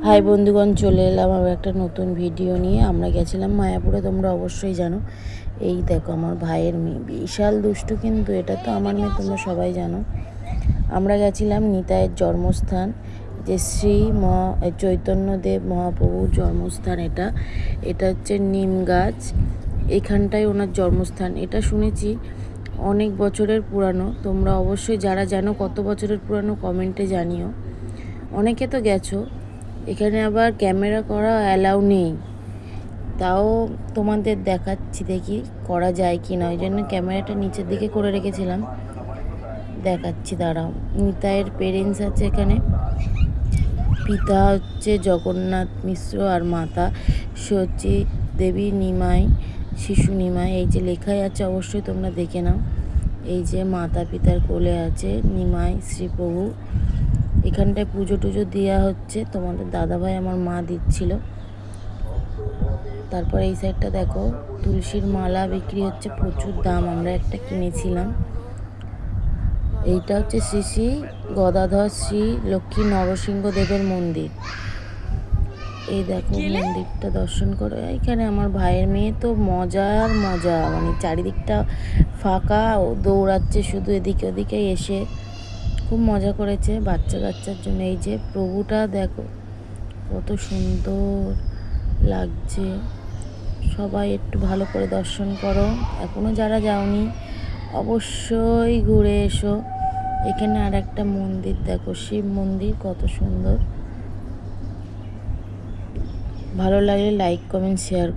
High বন্ধুগণ, চলে এলাম আবার একটা নতুন ভিডিও নিয়ে। আমরা গেছিলাম মায়াপুরে, তোমরা অবশ্যই জানো। এই দেখো আমার ভাইয়ের মেয়ে, বিশাল দুষ্টু, কিন্তু এটা তো আমার মেয়ে, তোমরা সবাই জানো। আমরা গেছিলাম নিতাইয়ের জন্মস্থান, যে শ্রী চৈতন্যদেব মহাপ্রভুর জন্মস্থান। এটা হচ্ছে নিম গাছ, এখানটায় ওনার জন্মস্থান। এটা শুনেছি অনেক বছরের পুরানো। তোমরা অবশ্যই যারা জানো কত বছরের পুরানো কমেন্টে জানিও। অনেকে তো গেছো। এখানে আবার ক্যামেরা করা অ্যালাউ নেই, তাও তোমাদের দেখাচ্ছি, দেখি করা যায় কি না। ওই জন্য ক্যামেরাটা নিচের দিকে করে রেখেছিলাম, দেখাচ্ছি, দাঁড়াও। নিতাইয়ের পেরেন্টস আছে এখানে। পিতা হচ্ছে জগন্নাথ মিশ্র আর মাতা সচি দেবী নিমাই, শিশু নিমাই। এই যে লেখাই আছে, অবশ্যই তোমরা দেখে নাও। এই যে মাতা পিতার কোলে আছে নিমাই শ্রীপ্রভু। এখানটায় পুজো টুজো দেওয়া হচ্ছে, তোমাদের দাদাভাই আমার মা দিচ্ছিল। তারপর এই সাইডটা দেখো, তুলসীর মালা বিক্রি হচ্ছে, প্রচুর দাম। আমরা একটা কিনেছিলাম। এইটা হচ্ছে শ্রী শ্রী গদাধর শ্রী লক্ষ্মী নরসিংহ দেবের মন্দির। এই দেখো মন্দিরটা দর্শন করো। এখানে আমার ভাইয়ের মেয়ে তো মজার মজা, মানে চারিদিকটা ফাঁকা, ও দৌড়াচ্ছে শুধু এদিকে ওদিকে এসে, খুব মজা করেছে বাচ্চা কাচ্চার জন্য। এই যে প্রভুটা দেখো কত সুন্দর লাগছে। সবাই একটু ভালো করে দর্শন করো, এখনও যারা যাওনি অবশ্যই ঘুরে এসো। এখানে আর একটা মন্দির দেখো, শিব মন্দির, কত সুন্দর। ভালো লাগলে লাইক কমেন্ট শেয়ার করো।